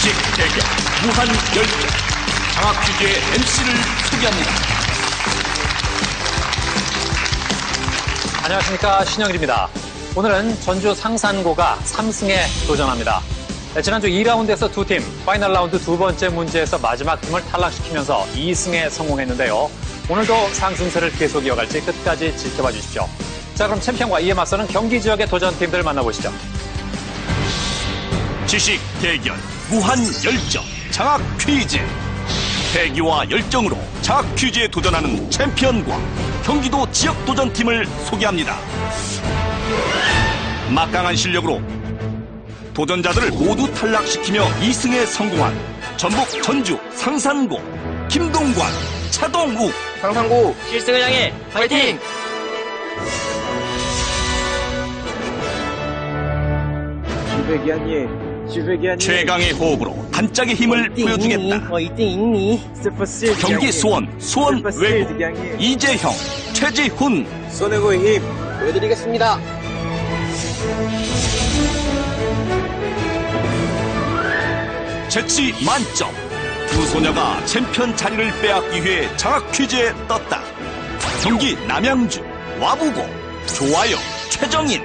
지식 대결 무한 열정 장학 퀴즈의 MC를 소개합니다. 안녕하십니까, 신영일입니다. 오늘은 전주 상산고가 3승에 도전합니다. 지난주 2라운드에서 두 팀, 파이널 라운드 두 번째 문제에서 마지막 팀을 탈락시키면서 2승에 성공했는데요. 오늘도 상승세를 계속 이어갈지 끝까지 지켜봐 주십시오. 자, 그럼 챔피언과 이에 맞서는 경기 지역의 도전팀들 만나보시죠. 지식 대결 무한 열정 장학 퀴즈. 패기와 열정으로 장학 퀴즈에 도전하는 챔피언과 경기도 지역 도전팀을 소개합니다. 막강한 실력으로 도전자들을 모두 탈락시키며 2승에 성공한 전북 전주 상산고 김동관, 차동욱. 상산고 필승을 향해 파이팅! 최강의 호흡으로 단짝의 힘을 보여주겠다. 경기 수원, 수원 외고 이재형, 최지훈. 손해고의 힘 보여드리겠습니다. 재치 만점. 두 소녀가 챔피언 자리를 빼앗기 위해 장학 퀴즈에 떴다. 경기 남양주, 와부고, 좋아요, 최정인.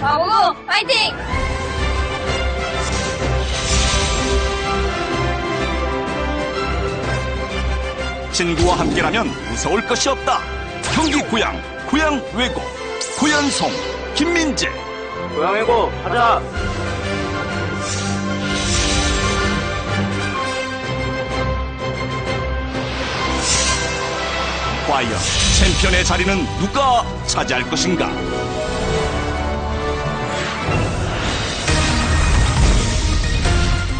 와부고 파이팅! 친구와 함께라면 무서울 것이 없다. 경기 고양, 고양 외고, 고현송, 김민재. 고양 외고 가자. 과연 챔피언의 자리는 누가 차지할 것인가?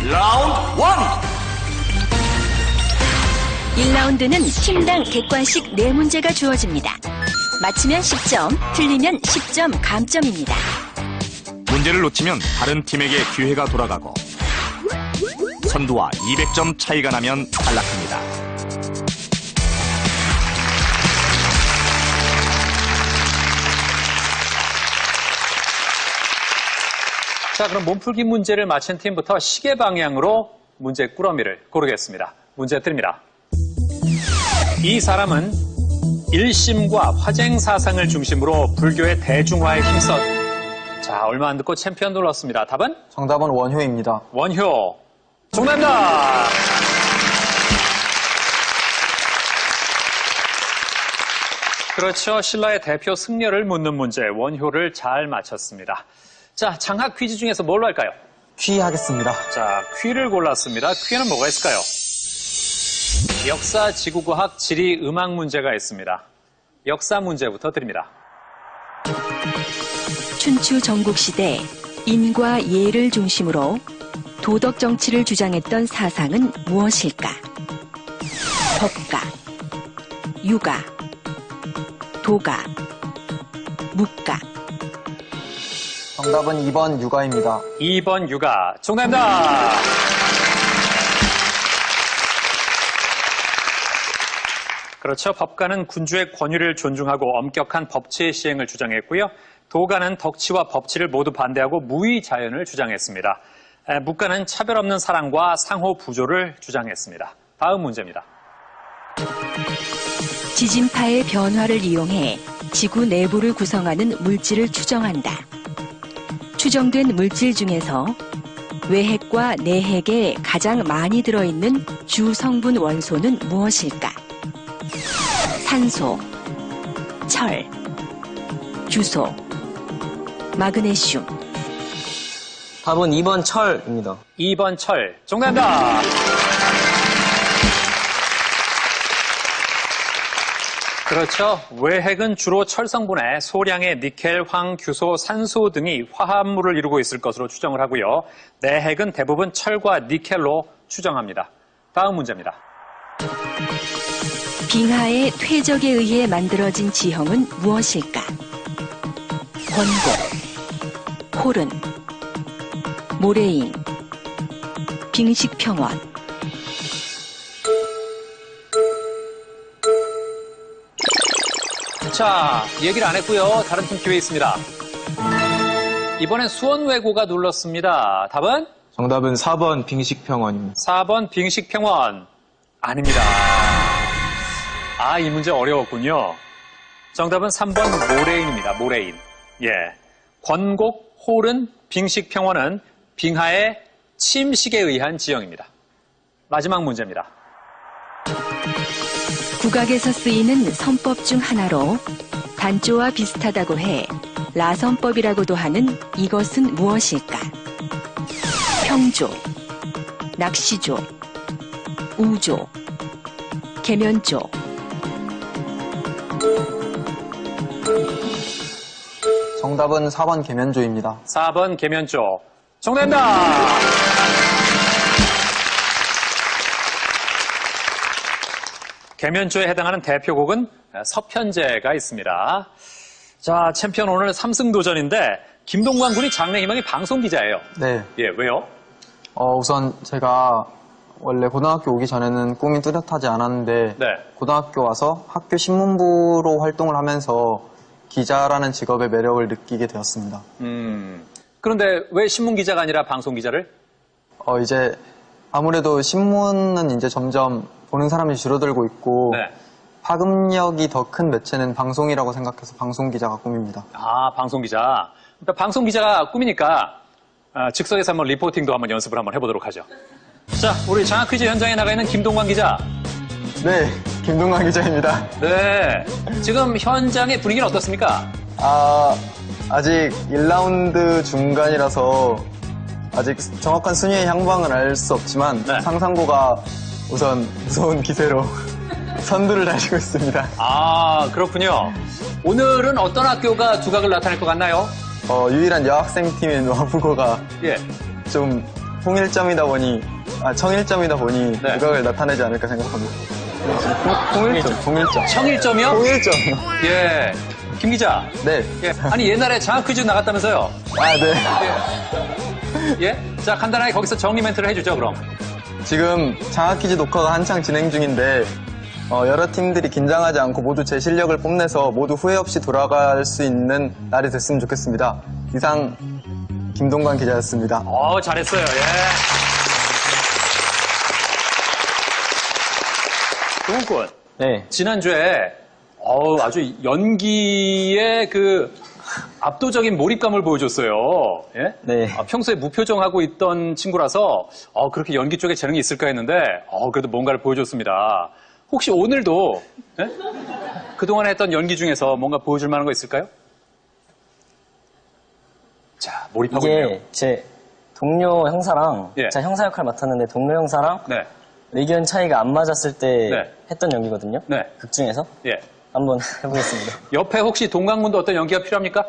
라운드 1. 1라운드는 팀당 객관식 4문제가 주어집니다. 맞히면 10점, 틀리면 10점 감점입니다. 문제를 놓치면 다른 팀에게 기회가 돌아가고 선두와 200점 차이가 나면 탈락합니다. 자, 그럼 몸풀기 문제를 맞힌 팀부터 시계 방향으로 문제 꾸러미를 고르겠습니다. 문제 드립니다. 이 사람은 일심과 화쟁사상을 중심으로 불교의 대중화에 힘썼. 자, 얼마 안 듣고 챔피언 놀랐습니다. 답은? 정답은 원효입니다. 원효. 정답입니다. 그렇죠. 신라의 대표 승려를 묻는 문제, 원효를 잘 맞췄습니다. 자, 장학 퀴즈 중에서 뭘로 할까요? 퀴 하겠습니다. 자, 퀴를 골랐습니다. 퀴에는 뭐가 있을까요? 역사, 지구과학, 지리, 음악 문제가 있습니다. 역사 문제부터 드립니다. 춘추 전국시대 인과 예를 중심으로 도덕 정치를 주장했던 사상은 무엇일까? 법가, 유가, 도가, 묵가. 정답은 2번 유가입니다. 2번 유가. 정답입니다. 그렇죠. 법가는 군주의 권위를 존중하고 엄격한 법치의 시행을 주장했고요. 도가는 덕치와 법치를 모두 반대하고 무위자연을 주장했습니다. 묵가는 차별 없는 사랑과 상호 부조를 주장했습니다. 다음 문제입니다. 지진파의 변화를 이용해 지구 내부를 구성하는 물질을 추정한다. 추정된 물질 중에서 외핵과 내핵에 가장 많이 들어있는 주 성분 원소는 무엇일까? 산소, 철, 규소, 마그네슘. 답은 2번 철입니다. 2번 철. 정답입니다. 그렇죠. 외핵은 주로 철 성분에 소량의 니켈, 황, 규소, 산소 등이 화합물을 이루고 있을 것으로 추정을 하고요. 내핵은 대부분 철과 니켈로 추정합니다. 다음 문제입니다. 빙하의 퇴적에 의해 만들어진 지형은 무엇일까? 권곡, 호른, 모래인, 빙식평원. 자, 얘기를 안 했고요. 다른 팀 기회 있습니다. 이번엔 수원외고가 눌렀습니다. 답은? 정답은 4번 빙식평원입니다. 4번 빙식평원. 아닙니다. 아, 이 문제 어려웠군요. 정답은 3번 모레인입니다. 모레인. 예. 권곡, 홀은, 빙식평원은 빙하의 침식에 의한 지형입니다. 마지막 문제입니다. 국악에서 쓰이는 선법 중 하나로 단조와 비슷하다고 해 라선법이라고도 하는 이것은 무엇일까? 평조, 낚시조, 우조, 계면조. 정답은 4번 계면조입니다. 4번 계면조. 정답입니다. 계면조에 해당하는 대표곡은 서편제가 있습니다. 자, 챔피언 오늘 3승 도전인데 김동관 군이 장래희망이 방송기자예요. 네. 예, 왜요? 우선 제가 원래 고등학교 오기 전에는 꿈이 뚜렷하지 않았는데 네. 고등학교 와서 학교 신문부로 활동을 하면서 기자라는 직업의 매력을 느끼게 되었습니다. 그런데 왜 신문기자가 아니라 방송기자를? 이제 아무래도 신문은 이제 점점 보는 사람이 줄어들고 있고 네. 파급력이 더 큰 매체는 방송이라고 생각해서 방송기자가 꿈입니다. 아, 방송기자. 그러니까 방송기자가 꿈이니까 즉석에서 한번 리포팅도 한번 연습을 한번 해보도록 하죠. 자, 우리 장학 퀴즈 현장에 나가 있는 김동관 기자. 네, 김동관 기자입니다. 네. 지금 현장의 분위기는 어떻습니까? 아직 1라운드 중간이라서 아직 정확한 순위의 향방을 알 수 없지만 네. 상상고가 우선 무서운 기세로 선두를 달리고 있습니다. 아, 그렇군요. 오늘은 어떤 학교가 두각을 나타낼 것 같나요? 유일한 여학생 팀인 와부고가 예. 좀 청일점이다 보니 네. 두각을 나타내지 않을까 생각합니다. 동일점. 청일점이요? 동일점. 예. 김 기자. 네. 예. 아니, 옛날에 장학 퀴즈 나갔다면서요? 네. 예. 자, 간단하게 거기서 정리 멘트를 해주죠, 그럼. 지금 장학퀴즈 녹화가 한창 진행 중인데 여러 팀들이 긴장하지 않고 모두 제 실력을 뽐내서 모두 후회 없이 돌아갈 수 있는 날이 됐으면 좋겠습니다. 이상 김동관 기자였습니다. 잘했어요. 예. 동훈군. 네. 지난주에 아주 연기의 그 압도적인 몰입감을 보여줬어요. 예? 네. 평소에 무표정하고 있던 친구라서 그렇게 연기 쪽에 재능이 있을까 했는데 그래도 뭔가를 보여줬습니다. 혹시 오늘도 예? 그동안 했던 연기 중에서 뭔가 보여줄 만한 거 있을까요? 자, 몰입하고 있네요. 이게 제 동료 형사랑 예. 제가 형사 역할 맡았는데 동료 형사랑 네. 의견 차이가 안 맞았을 때 네. 했던 연기거든요. 네. 극 중에서 예. 한번 해보겠습니다. 옆에 혹시 동강군도 어떤 연기가 필요합니까?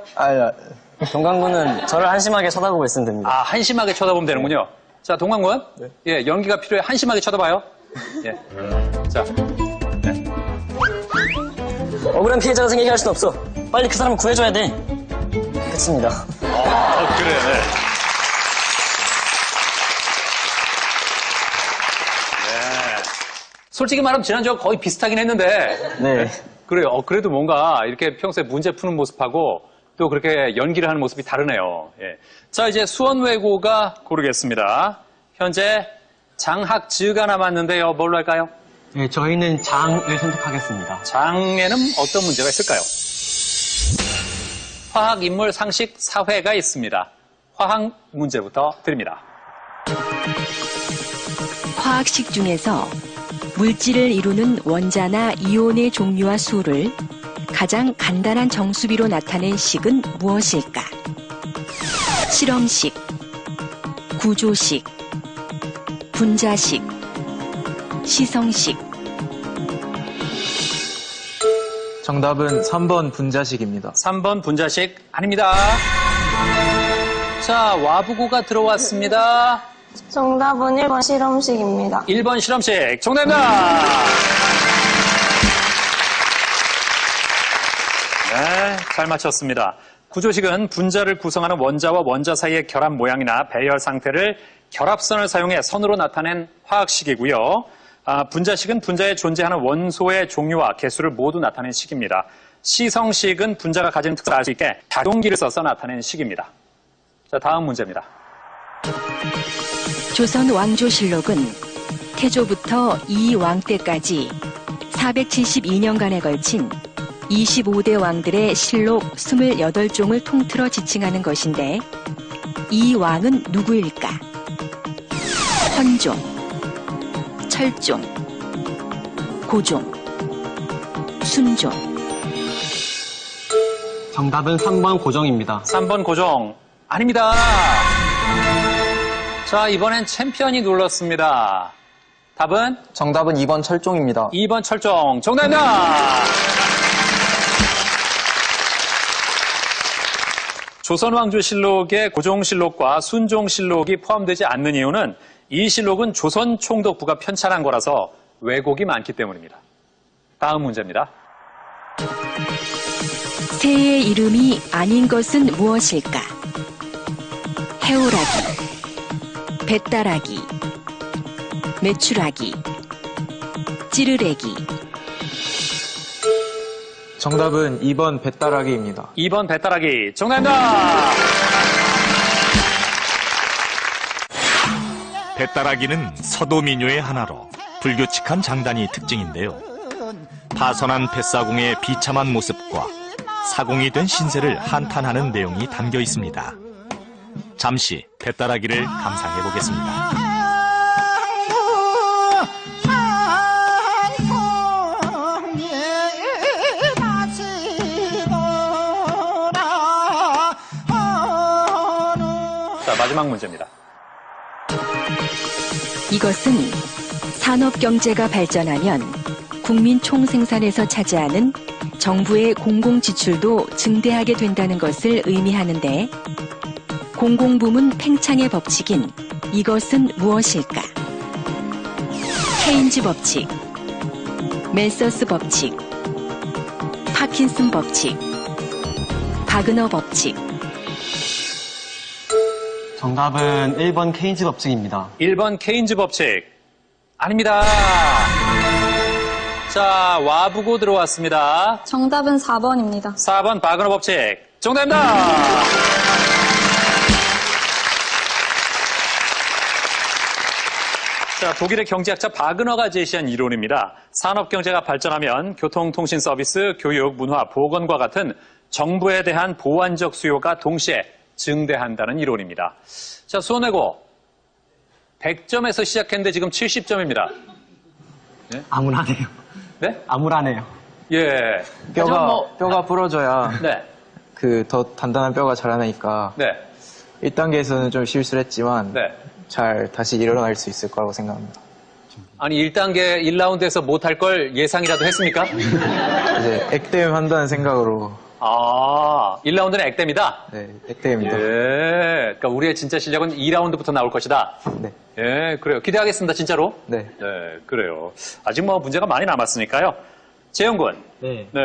동강군은 저를 한심하게 쳐다보고 있으면 됩니다. 한심하게 쳐다보면 되는군요. 자, 동강군. 네. 예, 연기가 필요해. 한심하게 쳐다봐요. 예. 자, 억울한 피해자가 생기게 할 수는 없어. 빨리 그 사람을 구해줘야 돼. 끝입니다. 그래, 네. 솔직히 말하면 지난주와 거의 비슷하긴 했는데. 네. 그래요. 그래도 뭔가 이렇게 평소에 문제 푸는 모습하고 또 그렇게 연기를 하는 모습이 다르네요. 예. 자, 이제 수원외고가 고르겠습니다. 현재 장학즈가 남았는데요. 뭘로 할까요? 네, 저희는 장을 선택하겠습니다. 장에는 어떤 문제가 있을까요? 화학, 인물, 상식, 사회가 있습니다. 화학 문제부터 드립니다. 화학식 중에서 물질을 이루는 원자나 이온의 종류와 수를 가장 간단한 정수비로 나타낸 식은 무엇일까? 실험식, 구조식, 분자식, 시성식. 정답은 3번 분자식입니다. 3번 분자식 아닙니다. 자, 와부고가 들어왔습니다. 정답은 1번 실험식입니다. 1번 실험식 정답입니다. 네, 잘 맞췄습니다. 구조식은 분자를 구성하는 원자와 원자 사이의 결합 모양이나 배열 상태를 결합선을 사용해 선으로 나타낸 화학식이고요. 분자식은 분자에 존재하는 원소의 종류와 개수를 모두 나타낸 식입니다. 시성식은 분자가 가진 특성을 알 수 있게 자동기를 써서 나타낸 식입니다. 자, 다음 문제입니다. 조선 왕조실록은 태조부터 이왕 때까지 472년간에 걸친 25대 왕들의 실록 28종을 통틀어 지칭하는 것인데 이 왕은 누구일까? 헌종, 철종, 고종, 순종. 정답은 3번 고종입니다. 3번 고종. 아닙니다. 자, 이번엔 챔피언이 눌렀습니다. 답은 정답은 2번 철종입니다. 2번 철종. 정답입니다. 조선왕조실록에 고종실록과 순종실록이 포함되지 않는 이유는 이 실록은 조선 총독부가 편찬한 거라서 왜곡이 많기 때문입니다. 다음 문제입니다. 새의 이름이 아닌 것은 무엇일까? 해오라기, 배따라기, 메추라기, 찌르레기. 정답은 2번 배따라기입니다. 2번 배따라기. 정답입니다. 배따라기는 서도 민요의 하나로 불규칙한 장단이 특징인데요. 파선한 뱃사공의 비참한 모습과 사공이 된 신세를 한탄하는 내용이 담겨 있습니다. 잠시 배따라기를 감상해 보겠습니다. 자, 마지막 문제입니다. 이것은 산업경제가 발전하면 국민 총생산에서 차지하는 정부의 공공지출도 증대하게 된다는 것을 의미하는데 공공부문 팽창의 법칙인 이것은 무엇일까? 케인즈 법칙, 멜서스 법칙, 파킨슨 법칙, 바그너 법칙. 정답은 1번 케인즈 법칙입니다. 1번 케인즈 법칙. 아닙니다. 자, 와보고 들어왔습니다. 정답은 4번입니다. 4번 바그너 법칙. 정답입니다. 자, 독일의 경제학자 바그너가 제시한 이론입니다. 산업경제가 발전하면 교통통신 서비스, 교육, 문화, 보건과 같은 정부에 대한 보완적 수요가 동시에 증대한다는 이론입니다. 자, 수원외고 100점에서 시작했는데 지금 70점입니다. 암울하네요. 네? 암울하네요. 예. 하지만 뼈가 부러져야 네. 더 단단한 뼈가 자라나니까 네. 1단계에서는 좀 실수를 했지만 네. 잘 다시 일어날 수 있을 거라고 생각합니다. 아니, 1단계 1라운드에서 못할 걸 예상이라도 했습니까? 이제 액땜 한다는 생각으로 1라운드는 액땜이다? 네, 액땜입니다. 예. 그러니까 우리의 진짜 실력은 2라운드부터 나올 것이다. 네. 예, 그래요. 기대하겠습니다, 진짜로. 네. 네, 그래요. 아직 뭐 문제가 많이 남았으니까요. 재영 군. 네. 네.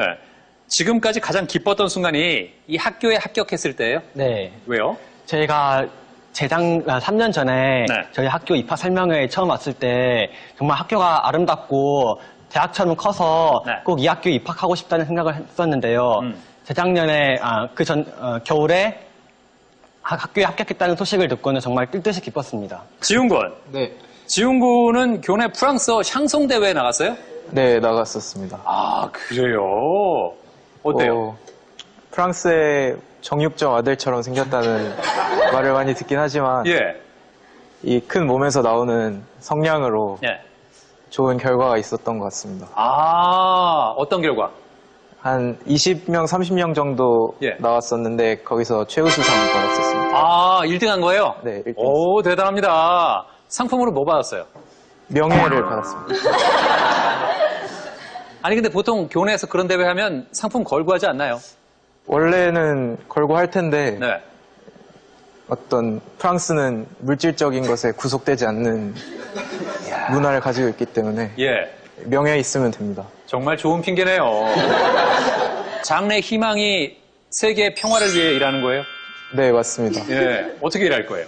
지금까지 가장 기뻤던 순간이 이 학교에 합격했을 때예요? 네. 왜요? 저희가 3년 전에 네. 저희 학교 입학 설명회에 처음 왔을 때 정말 학교가 아름답고 대학처럼 커서 네. 꼭 이 학교에 입학하고 싶다는 생각을 했었는데요. 재작년에 겨울에 학교에 합격했다는 소식을 듣고는 정말 뜰뜻이 기뻤습니다. 지훈 군. 네. 지훈 군은 교내 프랑스어 샹송 대회에 나갔어요? 네, 나갔었습니다. 아, 그래요? 어때요? 프랑스의 정육점 아들처럼 생겼다는 말을 많이 듣긴 하지만 예. 이 큰 몸에서 나오는 성량으로 예. 좋은 결과가 있었던 것 같습니다. 어떤 결과? 한 20명, 30명 정도 예. 나왔었는데 거기서 최우수상을 받았었습니다. 1등 한 거예요? 네, 1등. 오, 대단합니다. 상품으로 뭐 받았어요? 명예를 받았습니다. 아니, 근데 보통 교내에서 그런 대회 하면 상품 걸고 하지 않나요? 원래는 걸고 할 텐데 네. 어떤 프랑스는 물질적인 것에 구속되지 않는 문화를 가지고 있기 때문에 예. 명예 있으면 됩니다. 정말 좋은 핑계네요. 장래 희망이 세계 평화를 위해 일하는 거예요? 네, 맞습니다. 예. 어떻게 일할 거예요?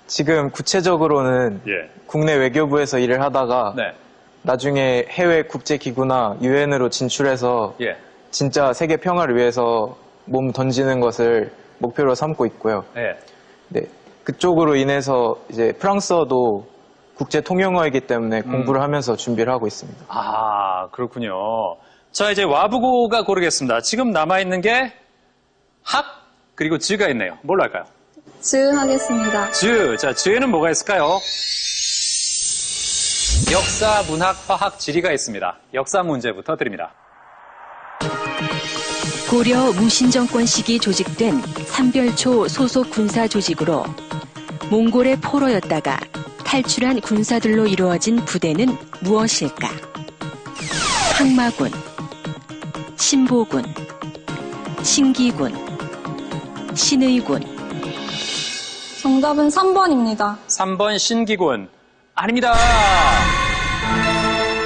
지금 구체적으로는 예. 국내 외교부에서 일을 하다가 네. 나중에 해외 국제기구나 유엔으로 진출해서 예. 진짜 세계 평화를 위해서 몸 던지는 것을 목표로 삼고 있고요. 예. 네, 그쪽으로 인해서 이제 프랑스어도 국제 통용어이기 때문에 공부를 하면서 준비를 하고 있습니다. 아, 그렇군요. 자, 이제 와부고가 고르겠습니다. 지금 남아있는 게 학, 그리고 즈가 있네요. 뭘로 할까요? 즈 하겠습니다. 즈. 자, 즈에는 뭐가 있을까요? 역사, 문학, 화학, 지리가 있습니다. 역사 문제부터 드립니다. 고려 무신정권 시기 조직된 삼별초 소속 군사 조직으로 몽골의 포로였다가 탈출한 군사들로 이루어진 부대는 무엇일까? 항마군, 신보군, 신기군, 신의군. 정답은 3번입니다. 3번 신기군. 아닙니다.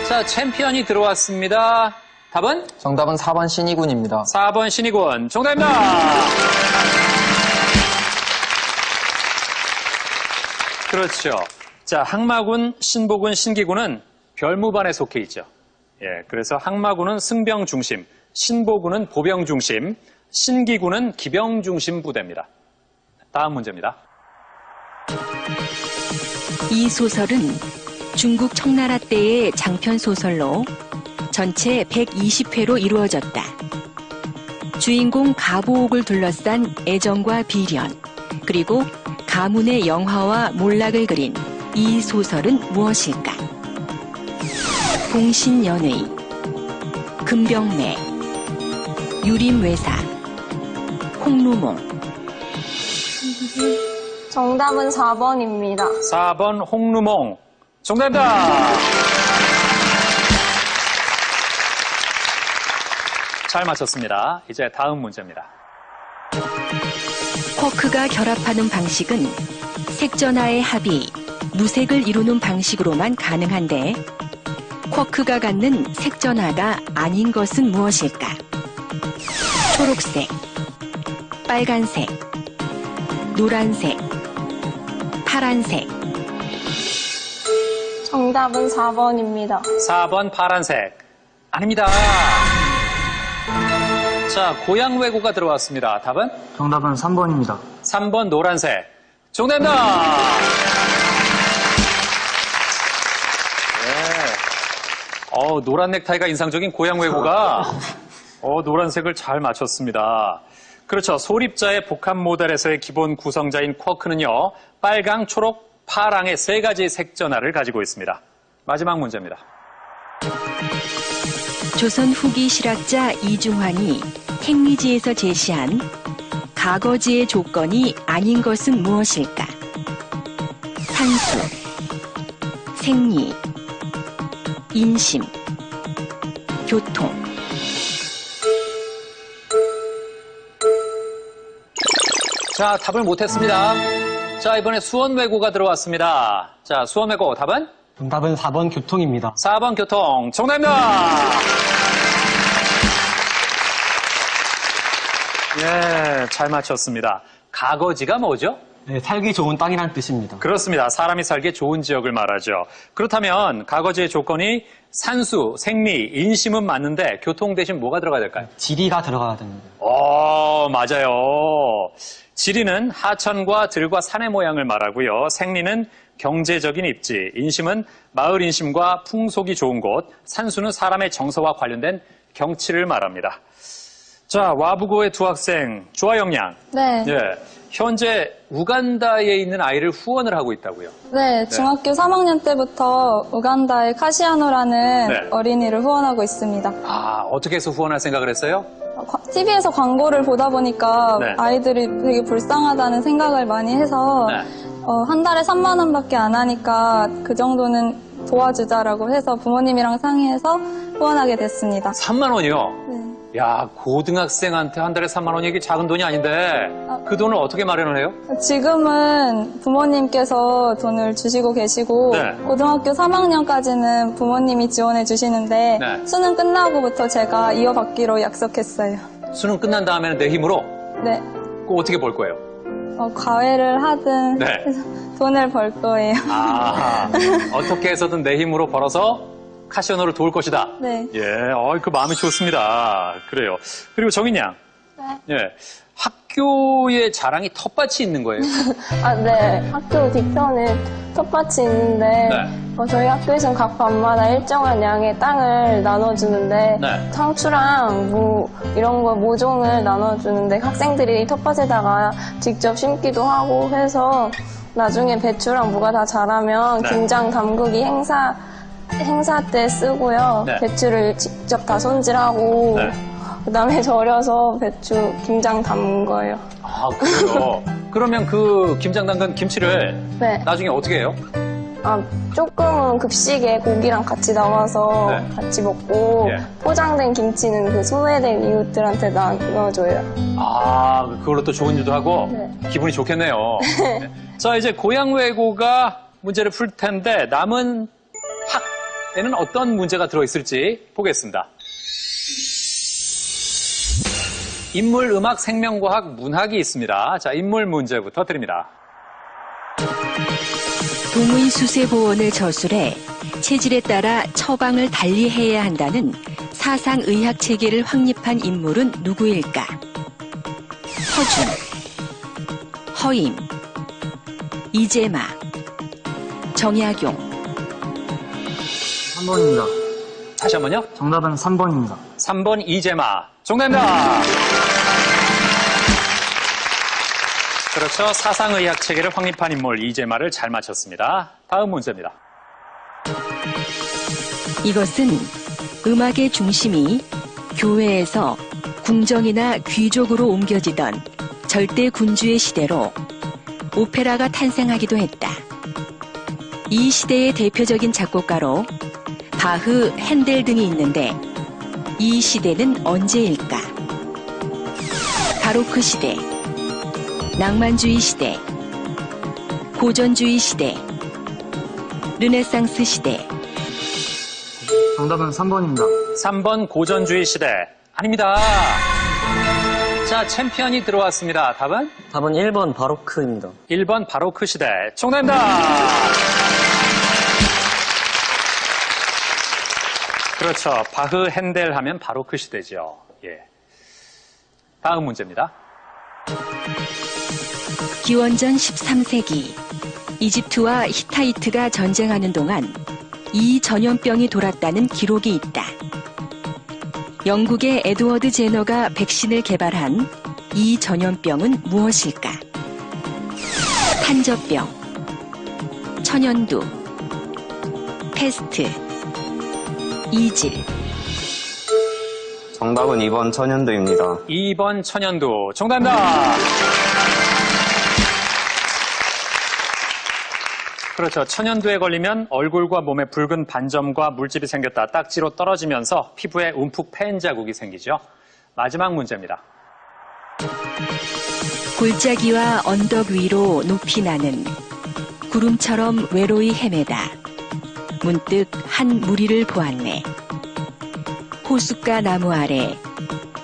자, 챔피언이 들어왔습니다. 답은? 정답은 4번 신이군입니다. 4번 신이군. 정답입니다. 그렇죠. 자, 항마군, 신보군, 신기군은 별무반에 속해 있죠. 예, 그래서 항마군은 승병 중심, 신보군은 보병 중심, 신기군은 기병 중심 부대입니다. 다음 문제입니다. 이 소설은 중국 청나라 때의 장편 소설로 전체 120회로 이루어졌다. 주인공 가보옥을 둘러싼 애정과 비련, 그리고 가문의 영화와 몰락을 그린 이 소설은 무엇일까? 봉신연의, 금병매, 유림외사, 홍루몽. 정답은 4번입니다. 4번 홍루몽. 정답입니다. 잘 맞췄습니다. 이제 다음 문제입니다. 쿼크가 결합하는 방식은 색전하의 합이 무색을 이루는 방식으로만 가능한데 쿼크가 갖는 색전하가 아닌 것은 무엇일까? 초록색, 빨간색, 노란색, 파란색. 정답은 4번입니다. 4번 파란색. 아닙니다. 자, 고향 외고가 들어왔습니다. 답은? 정답은 3번입니다. 3번 노란색. 정답입니다. 네. 노란 넥타이가 인상적인 고향 외고가 노란색을 잘 맞췄습니다. 그렇죠. 소립자의 복합 모델에서의 기본 구성자인 쿼크는요, 빨강, 초록, 파랑의 세 가지 색전하를 가지고 있습니다. 마지막 문제입니다. 조선 후기 실학자 이중환이 택리지에서 제시한 가거지의 조건이 아닌 것은 무엇일까? 산수, 생리, 인심, 교통. 자, 답을 못했습니다. 자, 이번에 수원외고가 들어왔습니다. 자, 수원외고 답은? 정답은 4번 교통입니다. 4번 교통. 정답입니다. 예, 잘 맞췄습니다. 가거지가 뭐죠? 네, 살기 좋은 땅이란 뜻입니다. 그렇습니다. 사람이 살기 좋은 지역을 말하죠. 그렇다면 가거지의 조건이 산수, 생리, 인심은 맞는데 교통 대신 뭐가 들어가야 될까요? 지리가 들어가야 됩니다. 맞아요. 지리는 하천과 들과 산의 모양을 말하고요. 생리는 경제적인 입지, 인심은 마을 인심과 풍속이 좋은 곳, 산수는 사람의 정서와 관련된 경치를 말합니다. 자, 와부고의 두 학생, 조아영 양. 네. 예, 현재 우간다에 있는 아이를 후원을 하고 있다고요. 네, 중학교 3학년 때부터 우간다의 카시아노라는 네. 어린이를 후원하고 있습니다. 아, 어떻게 해서 후원할 생각을 했어요? TV에서 광고를 보다 보니까 네. 아이들이 되게 불쌍하다는 생각을 많이 해서 네. 한 달에 3만 원밖에 안 하니까 그 정도는 도와주자라고 해서 부모님이랑 상의해서 후원하게 됐습니다. 3만 원이요? 네. 야, 고등학생한테 한 달에 3만 원이 이게 작은 돈이 아닌데 그 돈을 어떻게 마련을 해요? 지금은 부모님께서 돈을 주시고 계시고 네. 고등학교 3학년까지는 부모님이 지원해 주시는데 네. 수능 끝나고부터 제가 이어받기로 약속했어요. 수능 끝난 다음에는 내 힘으로 네. 그거 어떻게 벌 거예요? 과외를 하든 네. 해서 돈을 벌 거예요. 아, 어떻게 해서든 내 힘으로 벌어서 카시오노를 도울 것이다. 네. 예, 그 마음이 좋습니다. 그래요. 그리고 정인 양. 네. 예, 학교의 자랑이 텃밭이 있는 거예요? 아, 네. 학교 뒤편에 텃밭이 있는데 저희 학교에서는 각 반마다 일정한 양의 땅을 나눠주는데 네. 상추랑 이런 거 모종을 나눠주는데 학생들이 텃밭에다가 직접 심기도 하고 해서 나중에 배추랑 무가 다 자라면 네. 김장 담그기 행사 때 쓰고요. 네. 배추를 직접 다 손질하고 네. 그다음에 절여서 배추 김장 담은 거예요. 아, 그래요? 그러면 그 김장 담근 김치를 네. 나중에 어떻게 해요? 아, 조금은 급식에 고기랑 같이 나와서 네. 같이 먹고 예. 포장된 김치는 그 소외된 이웃들한테 나눠줘요. 아, 그걸로 또 좋은 일도 하고 네. 기분이 좋겠네요. 네. 자, 이제 고향 외고가 문제를 풀 텐데 남은 학에는 어떤 문제가 들어있을지 보겠습니다. 인물, 음악, 생명과학, 문학이 있습니다. 자, 인물 문제부터 드립니다. 동의 수세 보원을 저술해 체질에 따라 처방을 달리해야 한다는 사상의학 체계를 확립한 인물은 누구일까? 허준, 허임, 이재마, 정약용. 3번입니다. 다시 한번요. 정답은 3번입니다. 3번 이재마. 정답입니다. 그렇죠. 사상의학 체계를 확립한 인물 이재마를 잘 맞췄습니다. 다음 문제입니다. 이것은 음악의 중심이 교회에서 궁정이나 귀족으로 옮겨지던 절대 군주의 시대로 오페라가 탄생하기도 했다. 이 시대의 대표적인 작곡가로 바흐, 핸델 등이 있는데 이 시대는 언제일까? 바로크 시대, 낭만주의 시대, 고전주의 시대, 르네상스 시대. 정답은 3번입니다. 3번 고전주의 시대. 아닙니다. 자, 챔피언이 들어왔습니다. 답은? 답은 1번 바로크입니다. 1번 바로크 시대. 정답입니다. 그렇죠. 바흐, 핸델 하면 바로크 시대죠. 예. 다음 문제입니다. 기원전 13세기 이집트와 히타이트가 전쟁하는 동안 이 전염병이 돌았다는 기록이 있다. 영국의 에드워드 제너가 백신을 개발한 이 전염병은 무엇일까? 탄저병, 천연두, 패스트, 이질. 정답은 2번 천연두입니다. 2번 천연두. 정답입니다. 그렇죠. 천연두에 걸리면 얼굴과 몸에 붉은 반점과 물집이 생겼다 딱지로 떨어지면서 피부에 움푹 패인 자국이 생기죠. 마지막 문제입니다. 골짜기와 언덕 위로 높이 나는 구름처럼 외로이 헤매다 문득 한 무리를 보았네. 호숫가 나무 아래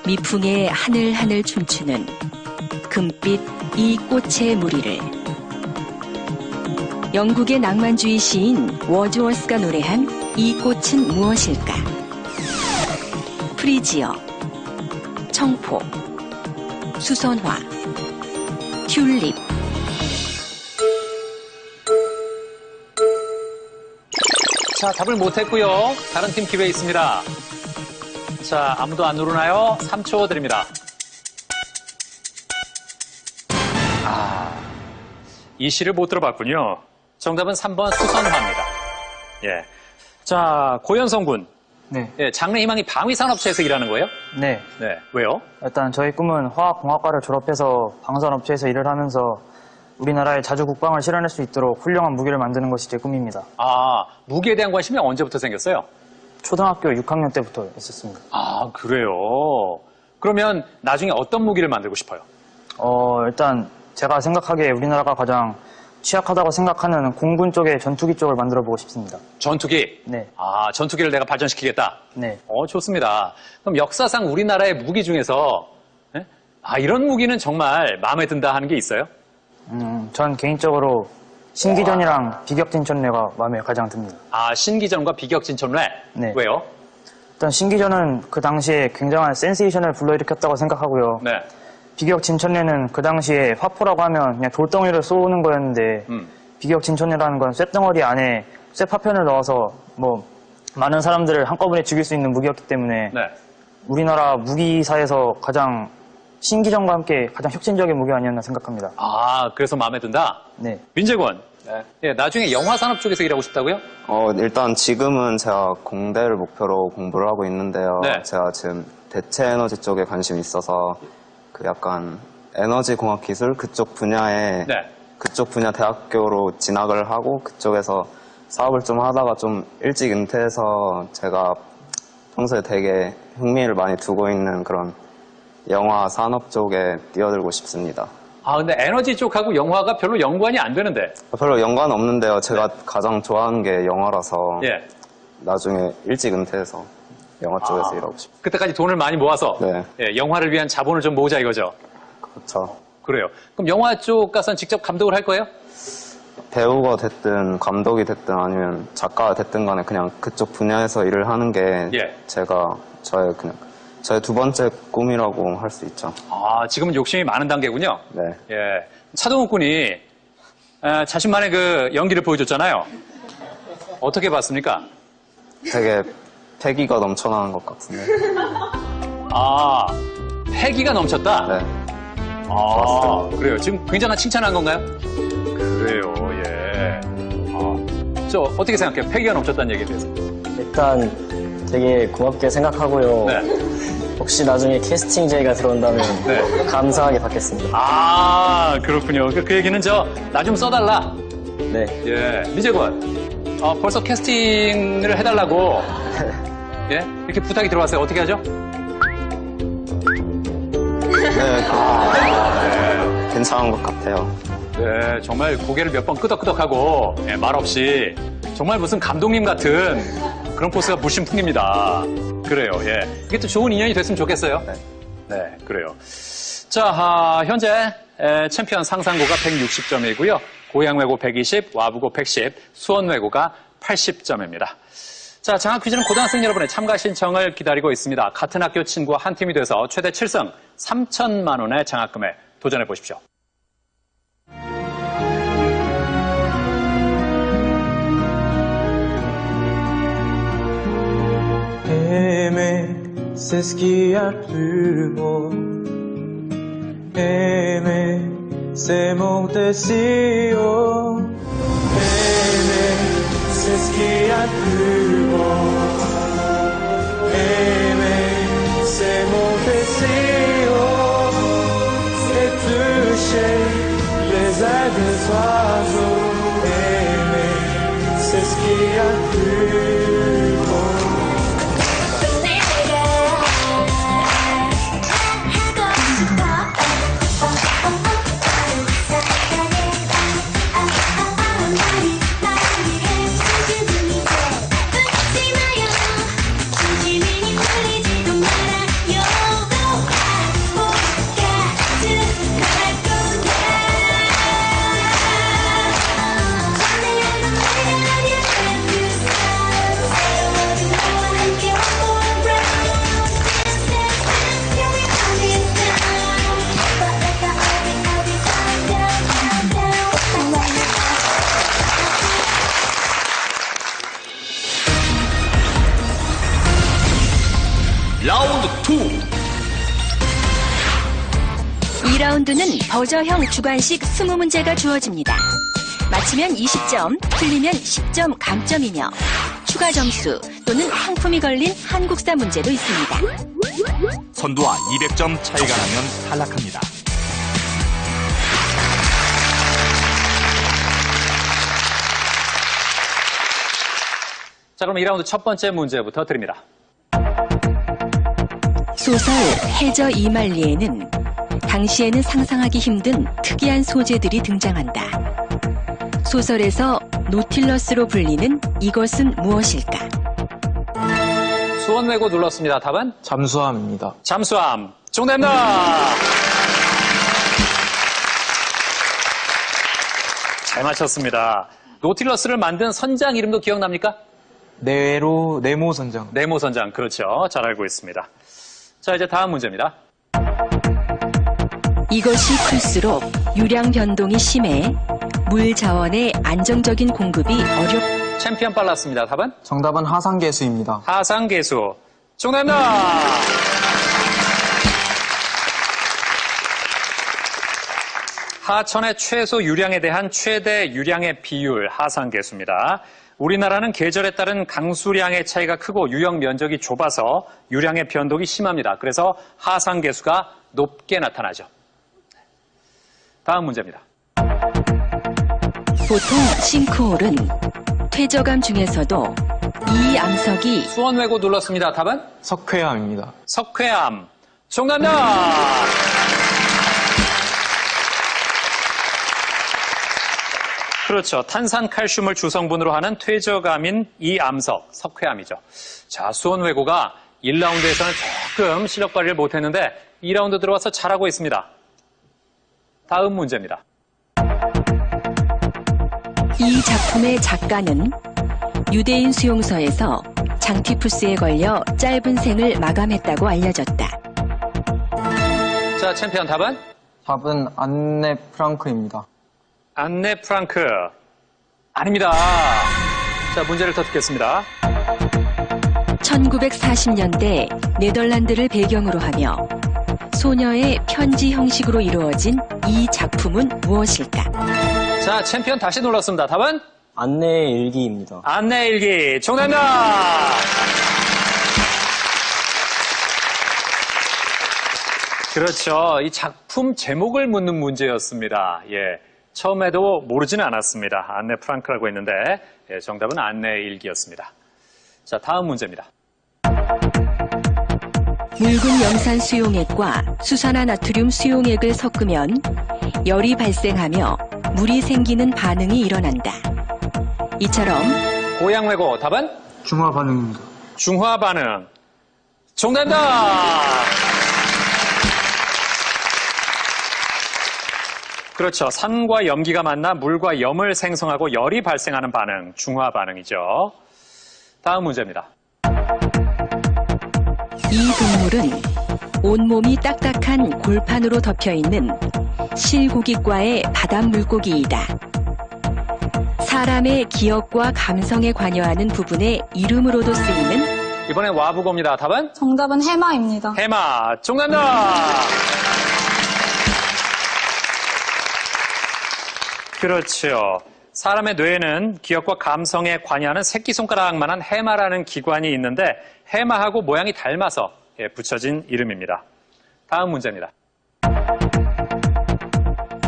미풍에 하늘하늘 춤추는 금빛 이 꽃의 무리를. 영국의 낭만주의 시인 워즈워스가 노래한 이 꽃은 무엇일까? 프리지어, 청포, 수선화, 튤립. 자, 답을 못했고요. 다른 팀 기회 있습니다. 자, 아무도 안 누르나요? 3초 드립니다. 이 시를 못 들어봤군요. 정답은 3번 수선화입니다. 예. 자, 고현성 군. 네. 예, 장래 희망이 방위산업체에서 일하는 거예요? 네. 네. 왜요? 일단 저희 꿈은 화학공학과를 졸업해서 방산업체에서 일을 하면서 우리나라의 자주 국방을 실현할 수 있도록 훌륭한 무기를 만드는 것이 제 꿈입니다. 아, 무기에 대한 관심이 언제부터 생겼어요? 초등학교 6학년 때부터 있었습니다. 아, 그래요? 그러면 나중에 어떤 무기를 만들고 싶어요? 일단 제가 생각하기에 우리나라가 가장 취약하다고 생각하는 공군 쪽의 전투기 쪽을 만들어 보고 싶습니다. 전투기? 네. 아, 전투기를 내가 발전시키겠다? 네. 좋습니다. 그럼 역사상 우리나라의 무기 중에서 예? 이런 무기는 정말 마음에 든다 하는 게 있어요? 전 개인적으로 신기전이랑 비격진천례가 마음에 가장 듭니다. 아, 신기전과 비격진천례? 네. 왜요? 일단 신기전은 그 당시에 굉장한 센세이션을 불러일으켰다고 생각하고요. 네. 비격 진천례는 그 당시에 화포라고 하면 그냥 돌덩이를 쏘는 거였는데 비격 진천례라는 건 쇳덩어리 안에 쇳 파편을 넣어서 뭐 많은 사람들을 한꺼번에 죽일 수 있는 무기였기 때문에 네. 우리나라 무기사에서 가장 신기전과 함께 가장 혁신적인 무기 아니었나 생각합니다. 아, 그래서 마음에 든다? 네. 민재권. 예, 나중에 영화 산업 쪽에서 일하고 싶다고요? 일단 지금은 제가 공대를 목표로 공부를 하고 있는데요. 네. 제가 지금 대체 에너지 쪽에 관심이 있어서 그 약간 에너지 공학 기술 그쪽 분야에 네. 그쪽 분야 대학교로 진학을 하고 그쪽에서 사업을 좀 하다가 좀 일찍 은퇴해서 제가 평소에 되게 흥미를 많이 두고 있는 그런 영화 산업 쪽에 뛰어들고 싶습니다. 아, 근데 에너지 쪽하고 영화가 별로 연관이 안 되는데. 별로 연관 없는데요. 제가 가장 좋아하는 게 영화라서 예. 나중에 일찍 은퇴해서 영화 쪽에서 일하고 싶어요. 그때까지 돈을 많이 모아서 네. 예, 영화를 위한 자본을 좀 모으자 이거죠. 그렇죠. 그래요. 그럼 영화 쪽 가서는 직접 감독을 할 거예요? 배우가 됐든 감독이 됐든 아니면 작가가 됐든 간에 그냥 그쪽 분야에서 일을 하는 게 예. 제가 저의 두 번째 꿈이라고 할 수 있죠. 아, 지금은 욕심이 많은 단계군요. 네. 예. 차동욱 군이 자신만의 그 연기를 보여줬잖아요. 어떻게 봤습니까? 되게 패기가 넘쳐나는 것 같은데. 아, 패기가 넘쳤다? 네. 아, 그래요. 지금 굉장한 칭찬한 건가요? 그래요, 예. 저 어떻게 생각해요? 패기가 넘쳤다는 얘기에 대해서. 일단 되게 고맙게 생각하고요. 네. 혹시 나중에 캐스팅 제의가 들어온다면 네. 감사하게 받겠습니다. 아, 그렇군요. 그 얘기는 나 좀 써달라. 네. 예. 미재권, 벌써 캐스팅을 해달라고. 예? 이렇게 부탁이 들어왔어요. 어떻게 하죠? 네, 괜찮은 것 같아요. 네, 정말 고개를 몇 번 끄덕끄덕하고 예, 말 정말 무슨 감독님 같은 그런 포스가 무심풍입니다. 그래요, 예. 이게 또 좋은 인연이 됐으면 좋겠어요. 네, 그래요. 자, 현재 챔피언 상산고가 160점이고요. 고양외고 120, 와부고 110, 수원외고가 80점입니다. 자, 장학 퀴즈는 고등학생 여러분의 참가 신청을 기다리고 있습니다. 같은 학교 친구와 한 팀이 돼서 최대 7승 3천만 원의 장학금에 도전해 보십시오. Aimer, c'est ce qu'il y a de plus beau. Aimer, c'est monter si haut. Aimer, c'est ce qu'il y a de plus beau. Aimer, c'est monter si haut. Et toucher les ailes des oiseaux. Aimer, c'est ce qu'il y a de plus beau. 라운드 2. 2라운드는 버저형 주관식 20문제가 주어집니다. 맞히면 20점, 틀리면 10점 감점이며 추가 점수 또는 상품이 걸린 한국사 문제도 있습니다. 선두와 200점 차이가 나면 탈락합니다. 자, 그럼 2라운드 첫 번째 문제부터 드립니다. 소설 해저 이말리에는 당시에는 상상하기 힘든 특이한 소재들이 등장한다. 소설에서 노틸러스로 불리는 이것은 무엇일까? 수원외고 눌렀습니다. 답은? 잠수함입니다. 잠수함. 정답입니다. 잘 맞췄습니다. 노틸러스를 만든 선장 이름도 기억납니까? 네모 선장. 네모 선장. 그렇죠. 잘 알고 있습니다. 자, 이제 다음 문제입니다. 이것이 클수록 유량 변동이 심해 물 자원의 안정적인 공급이 챔피언 빨랐습니다. 답은? 정답은 하상계수입니다. 하상계수. 정답입니다. 하천의 최소 유량에 대한 최대 유량의 비율 하상계수입니다. 우리나라는 계절에 따른 강수량의 차이가 크고 유역 면적이 좁아서 유량의 변동이 심합니다. 그래서 하상계수가 높게 나타나죠. 다음 문제입니다. 보통 싱크홀은 퇴저감 중에서도 이 암석이 수원외고 눌렀습니다. 답은? 석회암입니다. 석회암. 정답입니다. 그렇죠. 탄산 칼슘을 주성분으로 하는 퇴저감인 이 암석, 석회암이죠. 자, 수원외고가 1라운드에서는 조금 실력 발휘를 못했는데 2라운드 들어와서 잘하고 있습니다. 다음 문제입니다. 이 작품의 작가는 유대인 수용소에서 장티푸스에 걸려 짧은 생을 마감했다고 알려졌다. 자, 챔피언 답은? 답은 안네 프랑크입니다. 안네 프랑크. 아닙니다. 자, 문제를 더 듣겠습니다. 1940년대 네덜란드를 배경으로 하며 소녀의 편지 형식으로 이루어진 이 작품은 무엇일까? 자, 챔피언 다시 눌렀습니다. 답은? 안내의 일기입니다. 안내 일기. 정답입니다. 그렇죠. 이 작품 제목을 묻는 문제였습니다. 예. 처음에도 모르지는 않았습니다. 안네 프랑크라고 했는데, 예, 정답은 안내 일기였습니다. 자, 다음 문제입니다. 묽은 염산 수용액과 수산화나트륨 수용액을 섞으면 열이 발생하며 물이 생기는 반응이 일어난다. 이처럼 고양외고 답은? 중화 반응입니다. 중화 반응. 정답입니다. 그렇죠. 산과 염기가 만나 물과 염을 생성하고 열이 발생하는 반응, 중화 반응이죠. 다음 문제입니다. 이 동물은 온몸이 딱딱한 골판으로 덮여있는 실고기과의 바닷 물고기이다. 사람의 기억과 감성에 관여하는 부분의 이름으로도 쓰이는 이번엔 와부고입니다. 답은? 정답은 해마입니다. 해마. 정답입니다. 그렇죠. 사람의 뇌에는 기억과 감성에 관여하는 새끼손가락만한 해마라는 기관이 있는데 해마하고 모양이 닮아서 붙여진 이름입니다. 다음 문제입니다.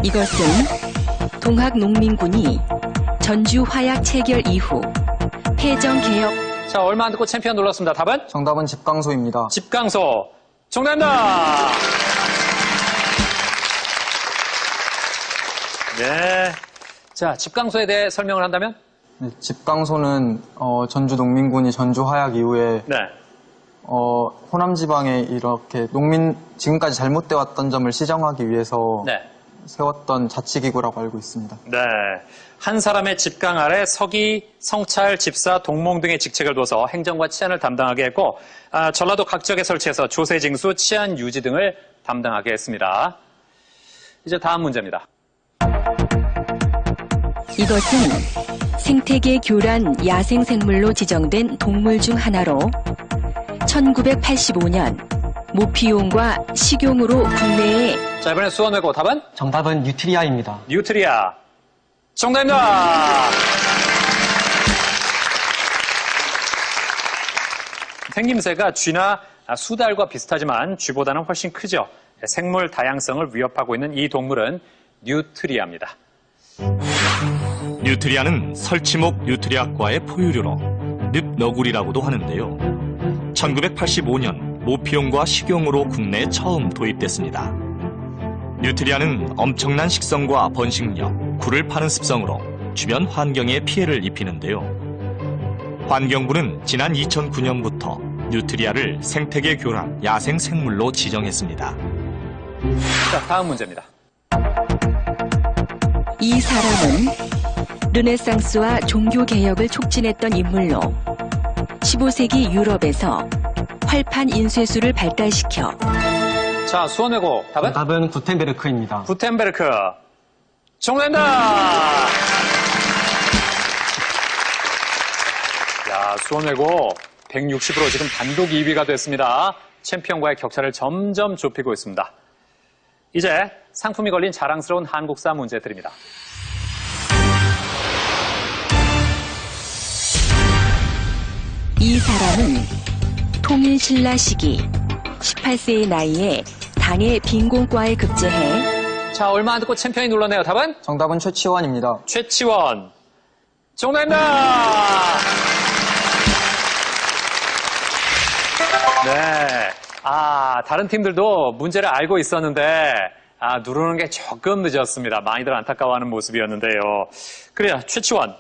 이것은 동학농민군이 전주 화약 체결 이후 폐정개혁. 자, 얼마 안 듣고 챔피언 눌렀습니다. 답은? 정답은 집강소입니다. 집강소. 정답입니다. 네. 자, 집강소에 대해 설명을 한다면? 네, 집강소는 전주 농민군이 전주 화약 이후에 네. 호남 지방에 이렇게 지금까지 잘못되어 왔던 점을 시정하기 위해서 네. 세웠던 자치기구라고 알고 있습니다. 네. 한 사람의 집강 아래 서기, 성찰, 집사, 동몽 등의 직책을 둬서 행정과 치안을 담당하게 했고 전라도 각 지역에 설치해서 조세 징수, 치안 유지 등을 담당하게 했습니다. 이제 다음 문제입니다. 이것은 생태계 교란 야생생물로 지정된 동물 중 하나로 1985년 모피용과 식용으로 국내에. 자, 이번엔 수원외고 답은? 정답은 뉴트리아입니다. 뉴트리아. 정답입니다. 생김새가 쥐나 수달과 비슷하지만 쥐보다는 훨씬 크죠. 생물 다양성을 위협하고 있는 이 동물은 뉴트리아입니다. 뉴트리아는 설치목 뉴트리아과의 포유류로 늪너구리라고도 하는데요. 1985년 모피용과 식용으로 국내에 처음 도입됐습니다. 뉴트리아는 엄청난 식성과 번식력, 굴을 파는 습성으로 주변 환경에 피해를 입히는데요. 환경부는 지난 2009년부터 뉴트리아를 생태계 교란 야생 생물로 지정했습니다. 자, 다음 문제입니다. 이 사람은 르네상스와 종교개혁을 촉진했던 인물로 15세기 유럽에서 활판 인쇄술을 발달시켜 자, 수원외고 답은? 답은 구텐베르크입니다. 구텐베르크. 정답입니다! 야, 수원외고 160으로 지금 단독 2위가 됐습니다. 챔피언과의 격차를 점점 좁히고 있습니다. 이제 상품이 걸린 자랑스러운 한국사 문제 드립니다. 이 사람은 통일신라 시기 18세의 나이에 당의 빈곤과에 급제해 자, 얼마 안 듣고 챔피언이 눌러내요. 답은? 정답은 최치원입니다. 최치원. 정답입니다! 네. 다른 팀들도 문제를 알고 있었는데, 누르는 게 조금 늦었습니다. 많이들 안타까워하는 모습이었는데요. 그래요, 최치원.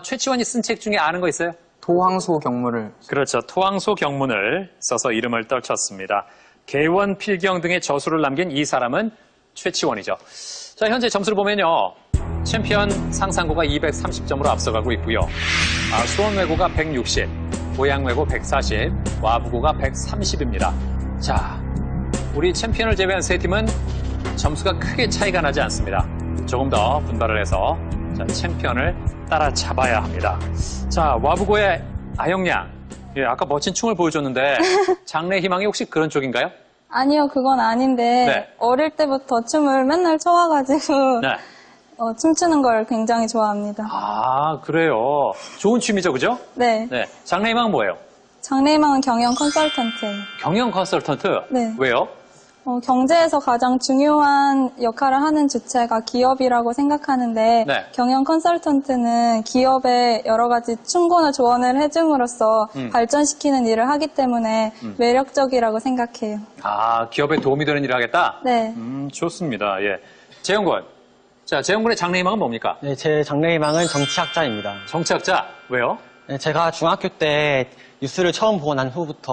최치원이 쓴 책 중에 아는 거 있어요? 토황소 경무를. 그렇죠. 토황소 경문을 써서 이름을 떨쳤습니다. 개원, 필경 등의 저수를 남긴 이 사람은 최치원이죠. 자, 현재 점수를 보면요. 챔피언 상산고가 230점으로 앞서가고 있고요. 수원외고가 160, 고양외고 140, 와부고가 130입니다. 자, 우리 챔피언을 제외한 세 팀은 점수가 크게 차이가 나지 않습니다. 조금 더 분발을 해서 자, 챔피언을 따라잡아야 합니다. 자, 와부고의 아영양. 예, 아까 멋진 춤을 보여줬는데 장래 희망이 혹시 그런 쪽인가요? 아니요, 그건 아닌데 네. 어릴 때부터 춤을 맨날 춰와가지고 네. 춤추는 걸 굉장히 좋아합니다. 그래요. 좋은 취미죠, 그죠? 네. 네. 장래 희망은 뭐예요? 장래희망은 경영 컨설턴트예요. 경영 컨설턴트? 네. 왜요? 경제에서 가장 중요한 역할을 하는 주체가 기업이라고 생각하는데 네. 경영 컨설턴트는 기업에 여러 가지 충고나 조언을 해줌으로써 발전시키는 일을 하기 때문에 매력적이라고 생각해요. 기업에 도움이 되는 일을 하겠다? 네. 좋습니다. 예. 재영군. 자, 재영군의 장래 희망은 뭡니까? 네, 제 장래희망은 정치학자입니다. 정치학자? 왜요? 네, 제가 중학교 때 뉴스를 처음 보고 난 후부터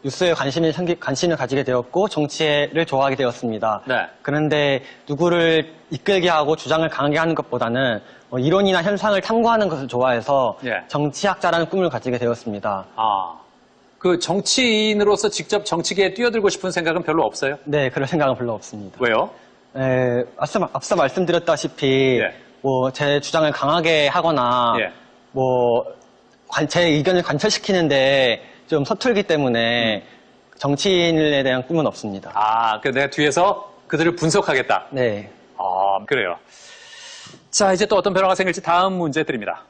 뉴스에 관심을 가지게 되었고 정치를 좋아하게 되었습니다. 네. 그런데 누구를 이끌게 하고 주장을 강하게 하는 것보다는 이론이나 현상을 탐구하는 것을 좋아해서 예. 정치학자라는 꿈을 가지게 되었습니다. 그 정치인으로서 직접 정치계에 뛰어들고 싶은 생각은 별로 없어요? 네, 그럴 생각은 별로 없습니다. 왜요? 앞서 말씀드렸다시피 예. 제 주장을 강하게 하거나 예. 제 의견을 관철시키는데 좀 서툴기 때문에 정치인에 대한 꿈은 없습니다. 그 내가 뒤에서 그들을 분석하겠다. 네. 그래요. 자, 이제 또 어떤 변화가 생길지 다음 문제 드립니다.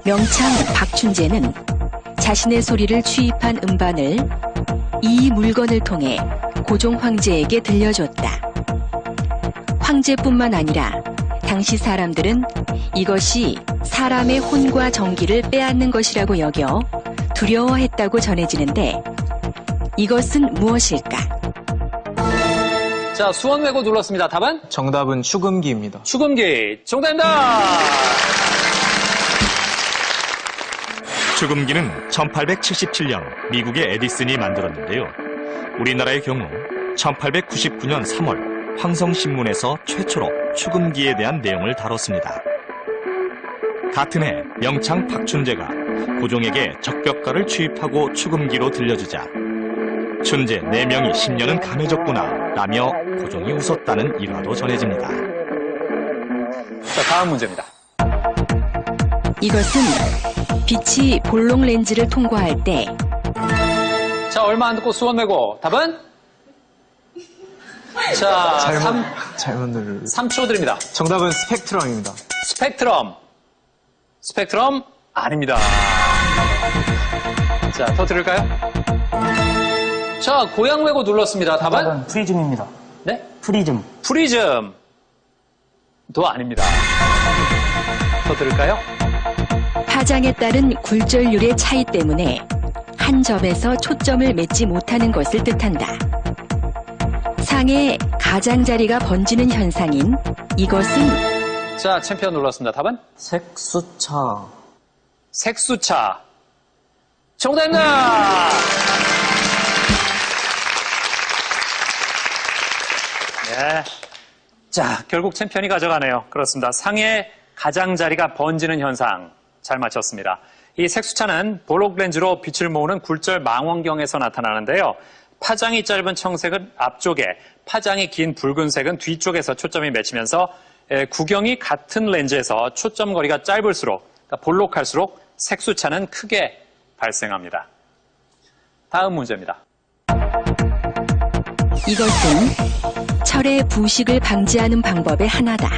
명창 박춘재는 자신의 소리를 취입한 음반을 이 물건을 통해 고종 황제에게 들려줬다. 황제뿐만 아니라 당시 사람들은 이것이 사람의 혼과 정기를 빼앗는 것이라고 여겨 두려워했다고 전해지는데 이것은 무엇일까? 자, 수원외고 눌렀습니다. 답은? 정답은 축음기입니다. 축음기. 정답입니다! 축음기는 1877년 미국의 에디슨이 만들었는데요. 우리나라의 경우 1899년 3월 황성신문에서 최초로 축음기에 대한 내용을 다뤘습니다. 같은 해 명창 박춘재가 고종에게 적벽가를 취입하고 축음기로 들려주자 춘재 4명이 10년은 감해졌구나 라며 고종이 웃었다는 일화도 전해집니다. 자, 다음 문제입니다. 이것은 빛이 볼록 렌즈를 통과할 때 자, 얼마 안 듣고 수원외고. 답은? 자, 잘못 누르. 3초 드립니다. 정답은 스펙트럼입니다. 스펙트럼 아닙니다. 자, 더 들을까요? 자, 고양외고 눌렀습니다. 답은? 프리즘입니다. 네? 프리즘. 도 아닙니다. 더 들을까요? 파장에 따른 굴절률의 차이 때문에 한 점에서 초점을 맺지 못하는 것을 뜻한다. 상의 가장자리가 번지는 현상인 이것은 자, 챔피언 눌렀습니다. 답은? 색수차. 정답입니다! 네. 자, 결국 챔피언이 가져가네요. 그렇습니다. 상의 가장자리가 번지는 현상. 잘 맞췄습니다. 이 색수차는 볼록 렌즈로 빛을 모으는 굴절 망원경에서 나타나는데요. 파장이 짧은 청색은 앞쪽에, 파장이 긴 붉은색은 뒤쪽에서 초점이 맺히면서 구경이 같은 렌즈에서 초점 거리가 짧을수록, 그러니까 볼록할수록 색수차는 크게 발생합니다. 다음 문제입니다. 이것은 철의 부식을 방지하는 방법의 하나다.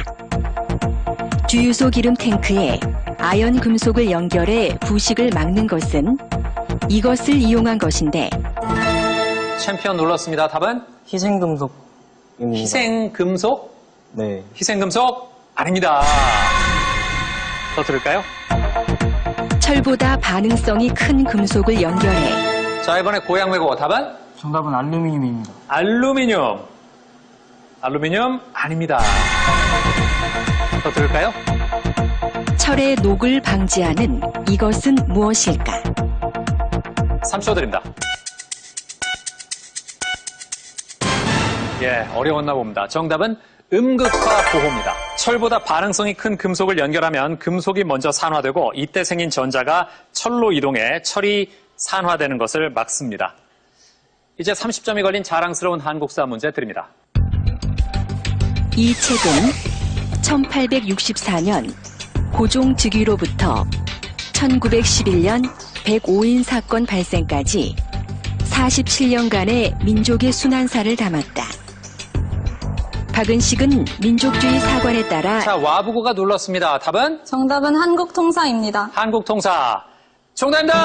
주유소 기름 탱크에 아연 금속을 연결해 부식을 막는 것은 이것을 이용한 것인데 챔피언 눌렀습니다. 답은? 희생금속입니다. 희생금속? 네. 희생금속? 아닙니다. 더 들을까요? 철보다 반응성이 큰 금속을 연결해. 자, 이번에 고양 외고 답은? 정답은 알루미늄입니다. 알루미늄. 알루미늄 아닙니다. 더 들을까요? 철의 녹을 방지하는 이것은 무엇일까? 3초 드립니다. 예, 어려웠나 봅니다. 정답은 음극화 보호입니다. 철보다 반응성이 큰 금속을 연결하면 금속이 먼저 산화되고 이때 생긴 전자가 철로 이동해 철이 산화되는 것을 막습니다. 이제 30점이 걸린 자랑스러운 한국사 문제 드립니다. 이 책은 1864년 고종 즉위로부터 1911년 105인 사건 발생까지 47년간의 민족의 순환사를 담았다. 박은식은 민족주의 사관에 따라 자, 와부고가 눌렀습니다. 답은? 정답은 한국통사입니다. 한국통사. 정답입니다!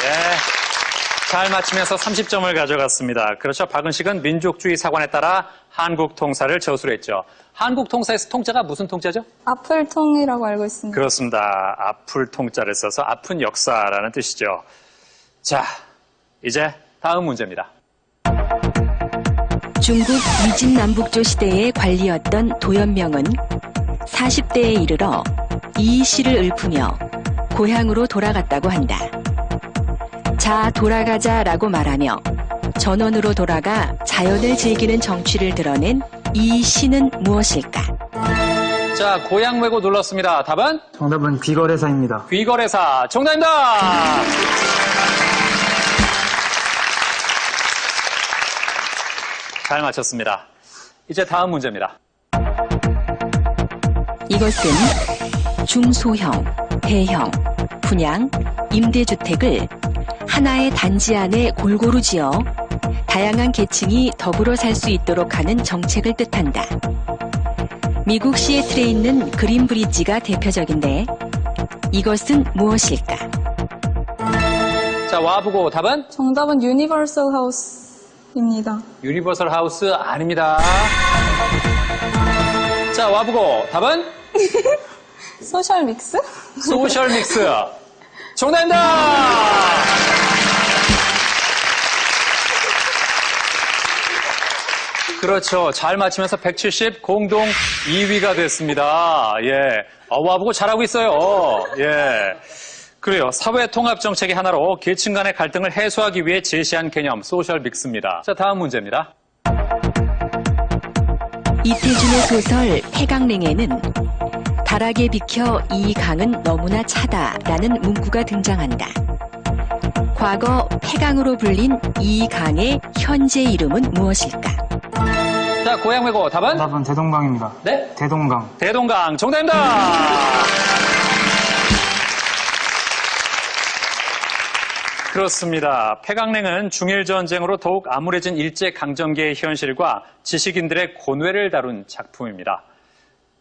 예, 잘 맞히면서 30점을 가져갔습니다. 그렇죠. 박은식은 민족주의 사관에 따라 한국통사를 저술했죠. 한국통사에서 통자가 무슨 통자죠? 아플통이라고 알고 있습니다. 그렇습니다. 아플 통자를 써서 아픈 역사라는 뜻이죠. 자, 이제 다음 문제입니다. 중국 위진남북조 시대의 관리였던 도연명은 40대에 이르러 이 시를 읊으며 고향으로 돌아갔다고 한다. 자, 돌아가자라고 말하며 전원으로 돌아가 자연을 즐기는 정취를 드러낸 이 시는 무엇일까? 자, 고향 외고 눌렀습니다. 답은? 정답은 귀거래사입니다. 귀거래사. 정답입니다! 잘 맞췄습니다. 이제 다음 문제입니다. 이것은 중소형, 대형, 분양, 임대주택을 하나의 단지 안에 골고루 지어 다양한 계층이 더불어 살 수 있도록 하는 정책을 뜻한다. 미국 시애틀에 있는 그린 브리지가 대표적인데 이것은 무엇일까? 자, 와보고 답은? 정답은 유니버설 하우스입니다. 유니버설 하우스 아닙니다. 자, 와보고 답은? 소셜 믹스? 소셜 믹스. 정답입니다! 그렇죠. 잘 맞히면서 170 공동 2위가 됐습니다. 예. 와보고 잘하고 있어요. 예. 그래요. 사회 통합 정책의 하나로 계층 간의 갈등을 해소하기 위해 제시한 개념 소셜 믹스입니다. 자, 다음 문제입니다. 이태준의 소설 폐강냉에는 달하게 비켜 이 강은 너무나 차다라는 문구가 등장한다. 과거 폐강으로 불린 이 강의 현재 이름은 무엇일까? 자, 고향 외고 답은? 정답은 대동강입니다. 네? 대동강. 대동강 정답입니다. 그렇습니다. 폐강냉은 중일전쟁으로 더욱 암울해진 일제강점기의 현실과 지식인들의 고뇌를 다룬 작품입니다.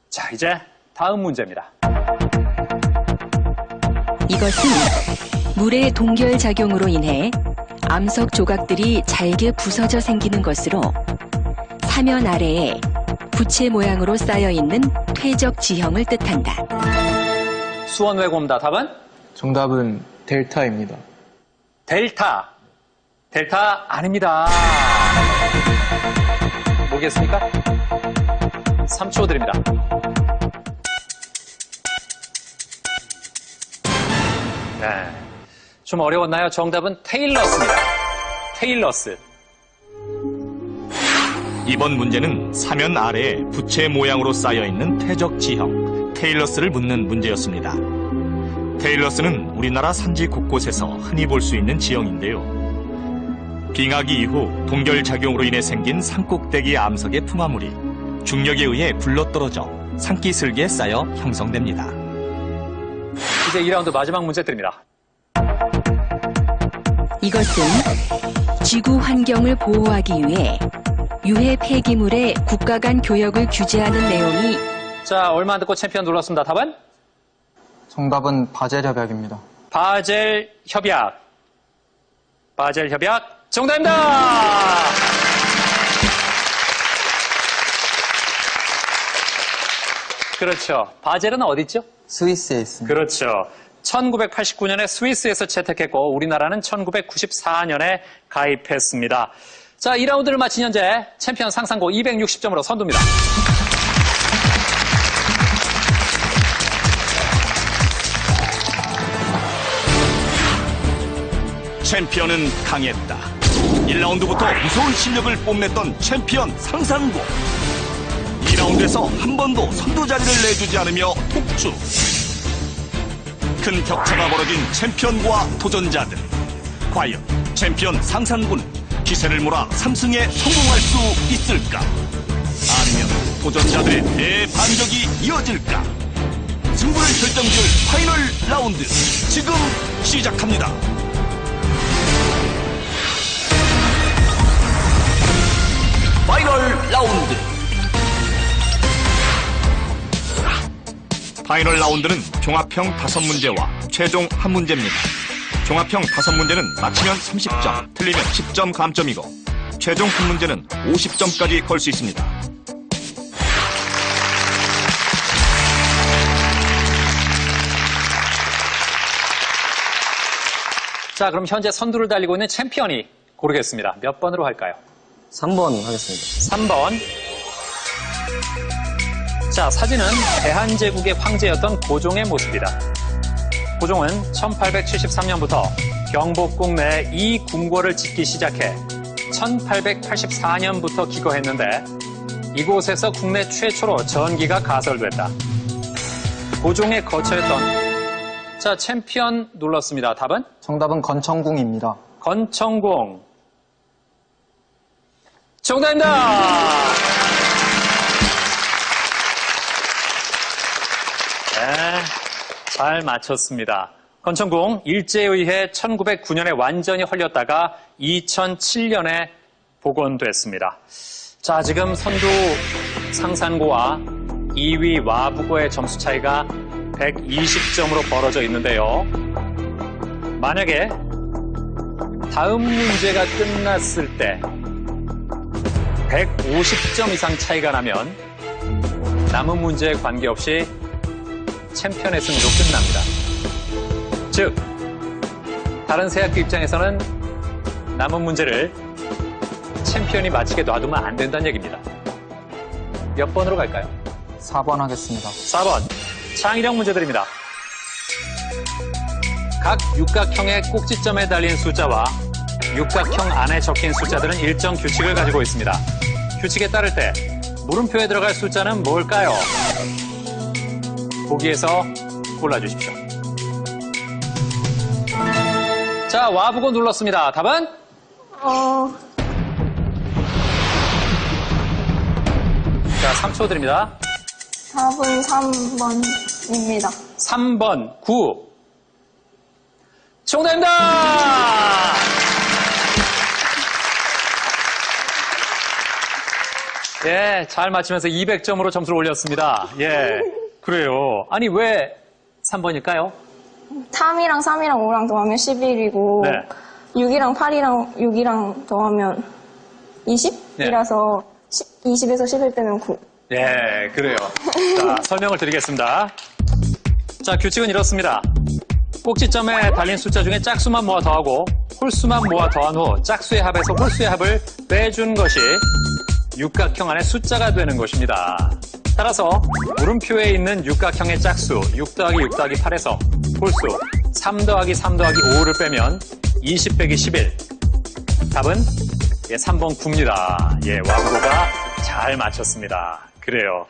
자, 이제 다음 문제입니다. 이것은 물의 동결 작용으로 인해 암석 조각들이 잘게 부서져 생기는 것으로 사면 아래에 부채 모양으로 쌓여있는 퇴적 지형을 뜻한다. 수원 외고입니다. 답은? 정답은 델타입니다. 델타. 델타 아닙니다. 뭐겠습니까? 3초 드립니다. 네. 좀 어려웠나요? 정답은 테일러스입니다. 테일러스. 이번 문제는 사면 아래에 부채 모양으로 쌓여있는 퇴적 지형, 테일러스를 묻는 문제였습니다. 테일러스는 우리나라 산지 곳곳에서 흔히 볼 수 있는 지형인데요. 빙하기 이후 동결작용으로 인해 생긴 산꼭대기 암석의 풍화물이 중력에 의해 굴러떨어져 산기슭에 쌓여 형성됩니다. 이제 2라운드 마지막 문제 드립니다. 이것은 지구 환경을 보호하기 위해 유해 폐기물의 국가 간 교역을 규제하는 내용이. 자, 얼마 안 듣고 챔피언 눌렀습니다. 답은? 정답은 바젤 협약입니다. 바젤 협약. 바젤 협약 정답입니다. 그렇죠. 바젤은 어디 있죠? 스위스에 있습니다. 그렇죠. 1989년에 스위스에서 채택했고 우리나라는 1994년에 가입했습니다. 자, 2라운드를 마친 현재 챔피언 상산고 260점으로 선두입니다. 챔피언은 강했다. 1라운드부터 무서운 실력을 뽐냈던 챔피언 상산고. 2라운드에서 한 번도 선두 자리를 내주지 않으며 독주. 큰 격차가 벌어진 챔피언과 도전자들. 과연 챔피언 상산고는 기세를 몰아 3승에 성공할 수 있을까? 아니면 도전자들의 대반격이 이어질까? 승부를 결정지을 파이널 라운드 지금 시작합니다. 파이널 라운드. 파이널 라운드는 종합형 5문제와 최종 1문제입니다. 종합형 5문제는 맞히면 30점, 틀리면 10점 감점이고 최종 1문제는 50점까지 걸 수 있습니다. 자, 그럼 현재 선두를 달리고 있는 챔피언이 고르겠습니다. 몇 번으로 할까요? 3번 하겠습니다. 3번. 자, 사진은 대한제국의 황제였던 고종의 모습이다. 고종은 1873년부터 경복궁 내 이 궁궐을 짓기 시작해 1884년부터 기거했는데 이곳에서 국내 최초로 전기가 가설됐다. 고종의 거처였던. 자, 챔피언 눌렀습니다. 답은? 정답은 건청궁입니다. 건청궁. 정답입니다! 네, 잘 맞췄습니다. 건청궁 일제에 의해 1909년에 완전히 헐렸다가 2007년에 복원됐습니다. 자, 지금 선두 상산고와 2위 와부고의 점수 차이가 120점으로 벌어져 있는데요. 만약에 다음 문제가 끝났을 때 150점 이상 차이가 나면 남은 문제에 관계없이 챔피언의 승리로 끝납니다. 즉, 다른 세 학교 입장에서는 남은 문제를 챔피언이 맞히게 놔두면 안 된다는 얘기입니다. 몇 번으로 갈까요? 4번 하겠습니다. 4번. 창의력 문제 드립니다. 각 육각형의 꼭지점에 달린 숫자와 육각형 안에 적힌 숫자들은 일정 규칙을 가지고 있습니다. 규칙에 따를 때 물음표에 들어갈 숫자는 뭘까요? 보기에서 골라주십시오. 자, 와부고 눌렀습니다. 답은? 자, 3초 드립니다. 답은 3번입니다. 3번, 9. 정답입니다! 예, 잘 맞히면서 200점으로 점수를 올렸습니다. 예, 그래요. 아니, 왜 3번일까요? 3이랑 3이랑 5랑 더하면 11이고, 네. 6이랑 8이랑 6이랑 더하면 20이라서 20에서 11 빼면 9. 예, 그래요. 자, 설명을 드리겠습니다. 자, 규칙은 이렇습니다. 꼭지점에 달린 숫자 중에 짝수만 모아 더하고 홀수만 모아 더한 후 짝수의 합에서 홀수의 합을 빼준 것이 육각형 안의 숫자가 되는 것입니다. 따라서 물음표에 있는 육각형의 짝수 6 더하기 6 더하기 8에서 홀수 3 더하기 3 더하기 5를 빼면 20 빼기 11. 답은 예, 3번 구입니다. 예, 와구가 잘 맞췄습니다. 그래요.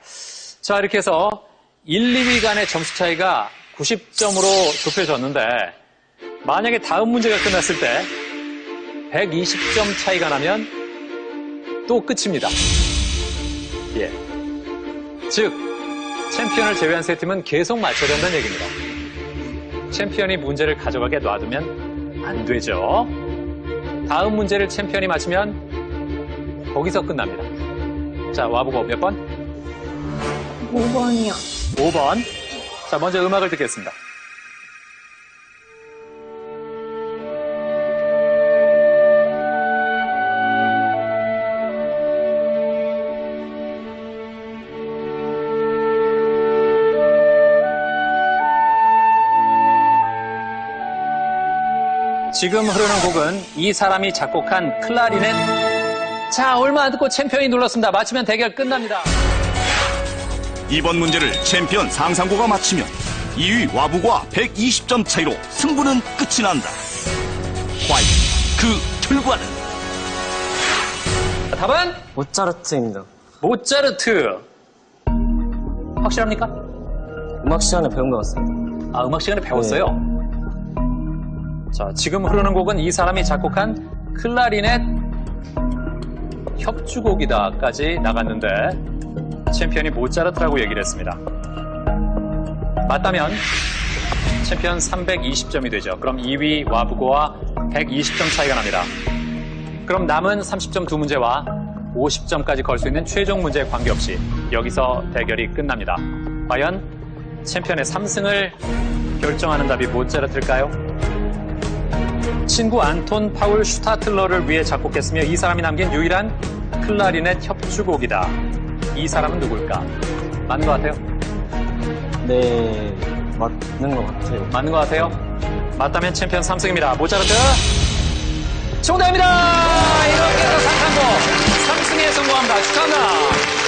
자, 이렇게 해서 1, 2위 간의 점수 차이가 90점으로 좁혀졌는데 만약에 다음 문제가 끝났을 때 120점 차이가 나면 또 끝입니다. 예. 즉, 챔피언을 제외한 세 팀은 계속 맞춰야 된다는 얘기입니다. 챔피언이 문제를 가져가게 놔두면 안 되죠. 다음 문제를 챔피언이 맞히면 거기서 끝납니다. 자, 와보고 몇 번? 5번이요. 5번. 자, 먼저 음악을 듣겠습니다. 지금 흐르는 곡은 이 사람이 작곡한 클라리넷. 자, 얼마 안 듣고 챔피언이 눌렀습니다. 맞히면 대결 끝납니다. 이번 문제를 챔피언 상상고가 맞히면 2위 와부과 120점 차이로 승부는 끝이 난다. 과연 그 결과는? 답은? 모차르트입니다. 모차르트. 확실합니까? 음악 시간에 배운 것 같습니다. 아, 음악 시간에 배웠어요? 자, 지금 흐르는 곡은 이 사람이 작곡한 클라리넷 협주곡이다까지 나갔는데 챔피언이 모차르트라고 얘기를 했습니다. 맞다면 챔피언 320점이 되죠. 그럼 2위 와부고와 120점 차이가 납니다. 그럼 남은 30점 두 문제와 50점까지 걸 수 있는 최종 문제에 관계없이 여기서 대결이 끝납니다. 과연 챔피언의 3승을 결정하는 답이 모차르트일까요? 친구 안톤 파울 슈타틀러를 위해 작곡했으며 이 사람이 남긴 유일한 클라리넷 협주곡이다. 이 사람은 누굴까? 맞는 것 같아요? 네, 맞는 것 같아요. 맞는 것 같아요? 맞다면 챔피언 3승입니다. 모차르트 정답입니다. 이렇게 해서 상상고 3승에 성공합니다. 축하합니다.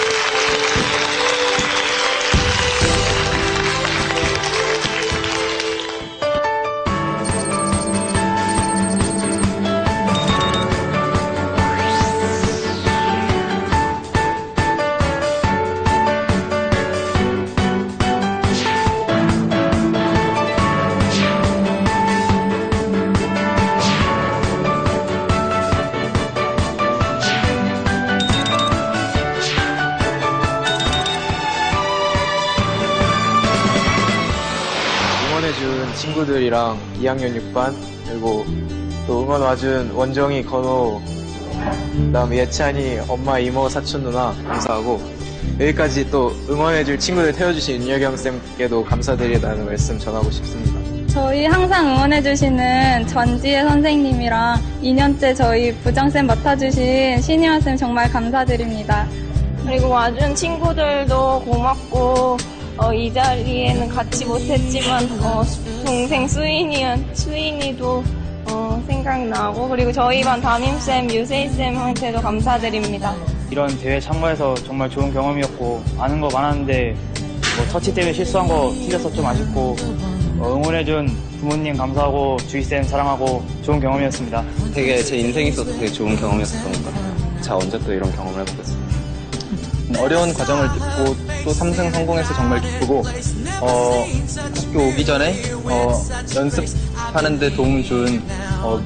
응원해준 친구들이랑 2학년 6반 그리고 또 응원 와준 원정이, 건호, 그다음 예찬이, 엄마, 이모, 사촌 누나 감사하고 여기까지 또 응원해줄 친구들 태워주신 윤여경 쌤께도 감사드리다는 말씀 전하고 싶습니다. 저희 항상 응원해주시는 전지혜 선생님이랑 2년째 저희 부장쌤 맡아주신 신희화쌤 정말 감사드립니다. 그리고 와준 친구들도 고맙고 이 자리에는 같이 못했지만 동생 수인이도 생각나고 그리고 저희 반 담임쌤 유세희쌤한테도 감사드립니다. 이런 대회 참가해서 정말 좋은 경험이었고 아는 거 많았는데 뭐 터치 때문에 실수한 거 틀려서 좀 아쉽고 응원해준 부모님 감사하고 주희쌤 사랑하고 좋은 경험이었습니다. 되게 제 인생에 있어서 되게 좋은 경험이었던 것 같아요. 제가 언제 또 이런 경험을 해보겠습니다. 어려운 과정을 딛고 또 3승 성공해서 정말 기쁘고 학교 오기 전에 연습하는 데 도움을 준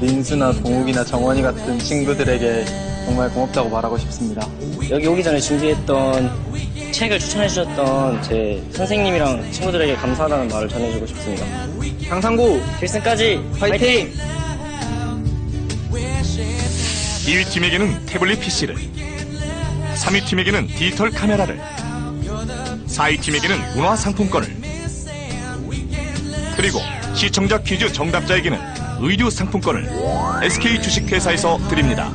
민수나 동욱이나 정원이 같은 친구들에게 정말 고맙다고 말하고 싶습니다. 여기 오기 전에 준비했던 책을 추천해 주셨던 제 선생님이랑 친구들에게 감사하다는 말을 전해주고 싶습니다. 상상고 필승까지 파이팅! 1위 팀에게는 태블릿 PC를, 3위 팀에게는 디지털 카메라를, 4위 팀에게는 문화상품권을, 그리고 시청자 퀴즈 정답자에게는 의류 상품권을 SK 주식회사에서 드립니다.